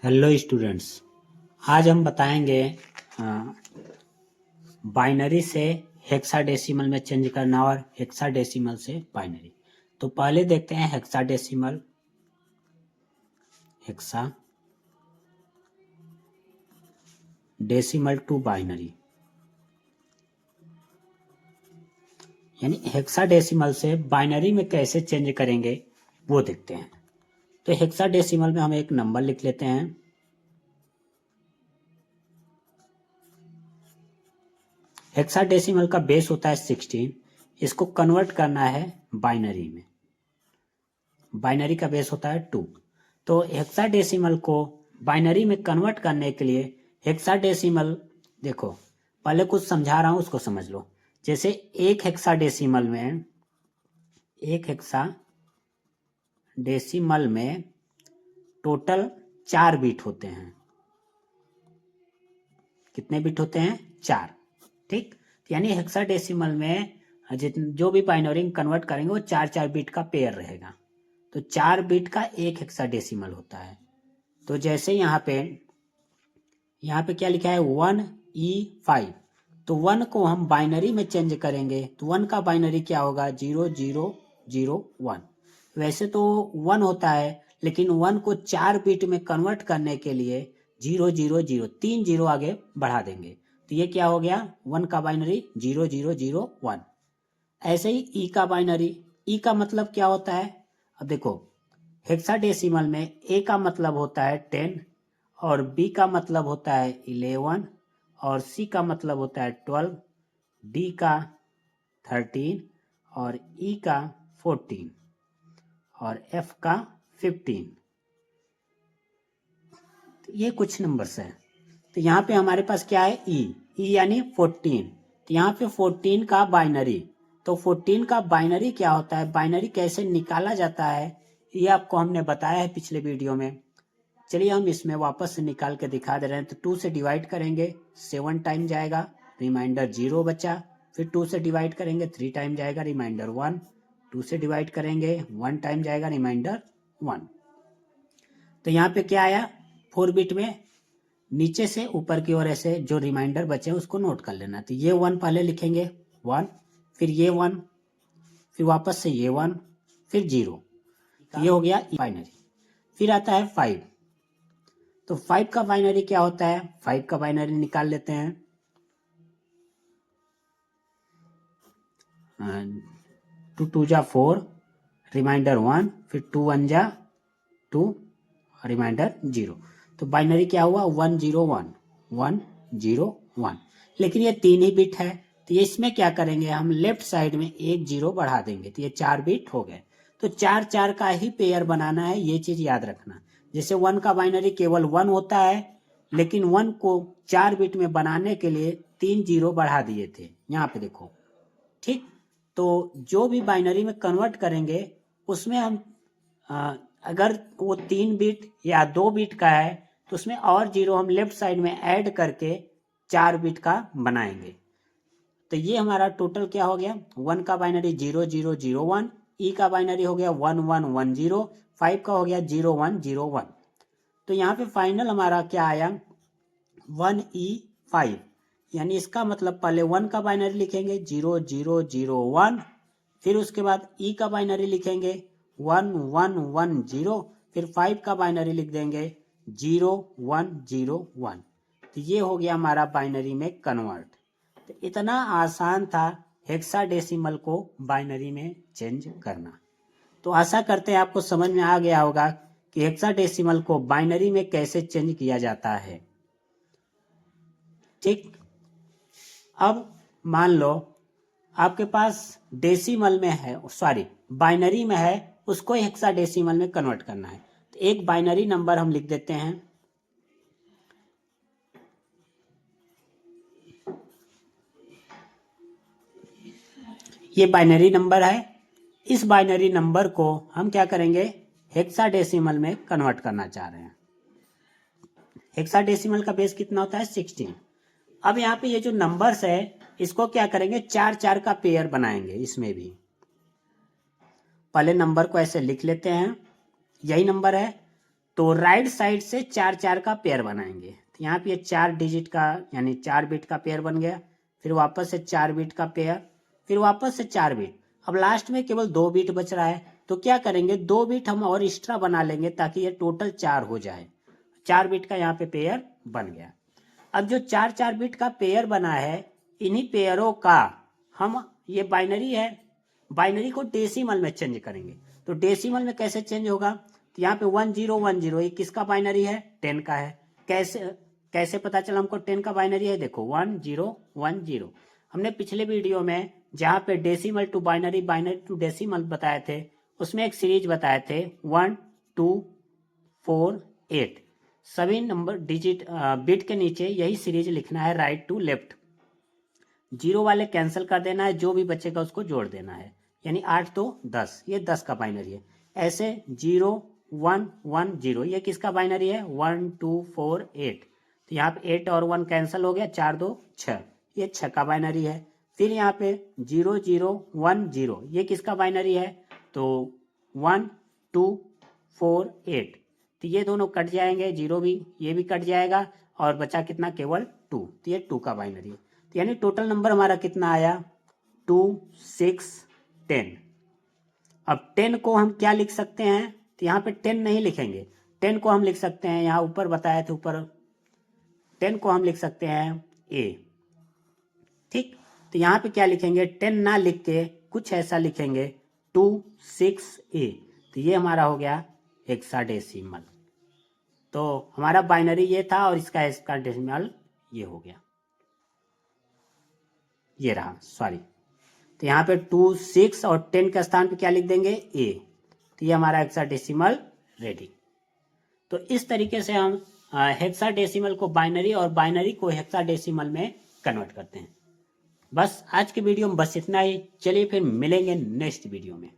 Hello students. आज हम बताएंगे बाइनरी से हेक्साडेसिमल में चेंज करना और हेक्साडेसिमल से बाइनरी। तो पहले देखते हैं हेक्साडेसिमल टू बाइनरी, यानी हेक्साडेसिमल से बाइनरी में कैसे चेंज करेंगे वो देखते हैं। तो हेक्साडेसिमल में हम एक नंबर लिख लेते हैं। हेक्साडेसिमल का बेस होता है 16। इसको कन्वर्ट करना है बाइनरी में। बाइनरी का बेस होता है 2। तो हेक्साडेसिमल को बाइनरी में कन्वर्ट करने के लिए हेक्साडेसिमल, देखो पहले कुछ समझा रहा हूं उसको समझ लो। जैसे एक हेक्साडेसिमल में टोटल 4 बिट होते हैं। कितने बिट होते हैं? 4। ठीक, यानी हेक्साडेसिमल में जो भी बाइनरी में कन्वर्ट करेंगे वो 4 बिट का पेयर रहेगा। तो 4 बिट का एक हेक्साडेसिमल होता है। तो जैसे यहाँ पे क्या लिखा है 1E5। तो 1 को हम बाइनरी में चेंज करेंगे तो 1 का बाइनरी क्या होगा? 0001। वैसे तो 1 होता है, लेकिन 1 को 4 बिट में कन्वर्ट करने के लिए 000 3 जीरो आगे बढ़ा देंगे। तो ये क्या हो गया? 1 का बाइनरी 0001। ऐसे ही ई का बाइनरी, ई का मतलब क्या होता है? अब देखो हेक्साडेसिमल में ए का मतलब होता है 10 और बी का मतलब होता है 11 और सी का मतलब होता है 12, डी का 13 और ई का 14 और एफ का 15। तो ये कुछ नंबर्स हैं। तो यहाँ पे हमारे पास क्या है? ई यानी 14। तो यहाँ पे 14 का बाइनरी, तो 14 का बाइनरी क्या होता है, बाइनरी कैसे निकाला जाता है, ये आपको हमने बताया है पिछले वीडियो में। चलिए हम इसमें वापस से निकाल के दिखा दे रहे हैं। तो 2 से डिवाइड करेंगे 7 टाइम जाएगा, रिमाइंडर 0 बचा। फिर 2 से डिवाइड करेंगे 3 टाइम जाएगा, रिमाइंडर 1। 2 से डिवाइड करेंगे 1 टाइम जाएगा, रिमाइंडर 1। तो यहाँ पे क्या आया? 4 बिट में नीचे से ऊपर की ओर ऐसे जो रिमाइंडर बचे उसको नोट कर लेना। तो ये 1 पहले लिखेंगे 1, फिर ये 1, फिर वापस से ये 1, फिर 0। ये हो गया बाइनरी। फिर आता है 5। तो 5 का बाइनरी क्या होता है? 5 का बाइनरी निकाल लेते हैं। 2 2 जा 4, रिमाइंडर 1, फिर 2 1 जा 2, रिमाइंडर 0। तो बाइनरी क्या हुआ? 101 101। लेकिन ये 3 ही बिट है, तो ये इसमें क्या करेंगे हम? लेफ्ट साइड में एक 0 बढ़ा देंगे, तो ये 4 बिट हो गए। तो 4 का ही पेयर बनाना है, ये चीज याद रखना। जैसे 1 का बाइनरी केवल 1 होता है, लेकिन 1 को 4 बिट में बनाने के लिए 3 0 बढ़ा दिए थे, यहाँ पे देखो। ठीक, तो जो भी बाइनरी में कन्वर्ट करेंगे उसमें हम अगर वो 3 बिट या 2 बिट का है तो उसमें और 0 हम लेफ्ट साइड में ऐड करके 4 बिट का बनाएंगे। तो ये हमारा टोटल क्या हो गया? 1 का बाइनरी 0001, ई का बाइनरी हो गया 1110, 5 का हो गया 0101। तो यहाँ पे फाइनल हमारा क्या आया? 1E5। यानी इसका मतलब पहले 1 का बाइनरी लिखेंगे 0001, फिर उसके बाद ई का बाइनरी लिखेंगे 1110, फिर 5 का बाइनरी लिख देंगे 0101। तो ये हो गया हमारा बाइनरी में कन्वर्ट। तो इतना आसान था हेक्साडेसिमल को बाइनरी में चेंज करना। तो आशा करते हैं आपको समझ में आ गया होगा कि हेक्साडेसिमल को बाइनरी में कैसे चेंज किया जाता है। ठीक, अब मान लो आपके पास डेसिमल में है, सॉरी बाइनरी में है, उसको हेक्साडेसिमल में कन्वर्ट करना है। तो एक बाइनरी नंबर हम लिख देते हैं। ये बाइनरी नंबर है। इस बाइनरी नंबर को हम क्या करेंगे? हेक्साडेसिमल में कन्वर्ट करना चाह रहे हैं। हेक्साडेसिमल का बेस कितना होता है? 16। अब यहाँ पे ये जो नंबर्स है इसको क्या करेंगे? 4 का पेयर बनाएंगे। इसमें भी पहले नंबर को ऐसे लिख लेते हैं, यही नंबर है। तो राइट साइड से 4 4 का पेयर बनाएंगे। तो यहाँ पे ये 4 डिजिट का यानी 4 बिट का पेयर बन गया, फिर वापस से 4 बिट का पेयर, फिर वापस से 4 बिट। अब लास्ट में केवल 2 बिट बच रहा है, तो क्या करेंगे 2 बिट हम और एक्स्ट्रा बना लेंगे ताकि ये टोटल 4 हो जाए। 4 बिट का यहाँ पे पेयर बन गया। अब जो 4 4 बिट का पेयर बना है, इन्हीं पेयरों का हम, ये बाइनरी है, बाइनरी को डेसिमल में चेंज करेंगे। तो डेसिमल में कैसे चेंज होगा, तो यहाँ पे 1010 ये किसका बाइनरी है, 10 का है। कैसे पता चला हमको 10 का बाइनरी है, देखो 1010। हमने पिछले वीडियो में जहाँ पे decimal to binary, binary to decimal बताए थे, उसमें एक सीरीज बताए थे 1 2 4 8। सभी नंबर डिजिट बिट के नीचे यही सीरीज लिखना है, राइट टू लेफ्ट। 0 वाले कैंसिल कर देना है, जो भी बचेगा उसको जोड़ देना है, यानी 8 तो 10, ये 10 का बाइनरी है। ऐसे 0 1 1 0 ये किसका बाइनरी है, 1 2 4 8। तो यहाँ पे 8 और 1 कैंसिल हो गया, 4 2 6, ये 6 का बाइनरी है। फिर यहाँ पे 0 0 1 0 ये किसका बाइनरी है, तो 1 2 4 8। तो ये दोनों कट जाएंगे, 0 भी, ये भी कट जाएगा, और बचा कितना, केवल 2। तो ये 2 का बाइनरी है। तो यानी टोटल नंबर हमारा कितना आया, 2 6 10। अब 10 को हम क्या लिख सकते हैं, तो यहाँ पे 10 नहीं लिखेंगे, 10 को हम लिख सकते हैं, यहाँ ऊपर बताया था, ऊपर 10 को हम लिख सकते हैं ए। ठीक, तो यहाँ पे क्या लिखेंगे, 10 ना लिख के कुछ ऐसा लिखेंगे 2 6 ए। तो ये हमारा हो गया हेक्साडेसिमल। तो हमारा बाइनरी ये था और इसका हेक्साडेसिमल ये हो गया, ये रहा, सॉरी। तो यहाँ पे 2 6 और 10 के स्थान पे क्या लिख देंगे, ए। तो ये हमारा हेक्साडेसिमल रेडी। तो इस तरीके से हम हेक्साडेसिमल को बाइनरी और बाइनरी को हेक्साडेसिमल में कन्वर्ट करते हैं। बस आज के वीडियो में बस इतना ही। चलिए फिर मिलेंगे नेक्स्ट वीडियो में।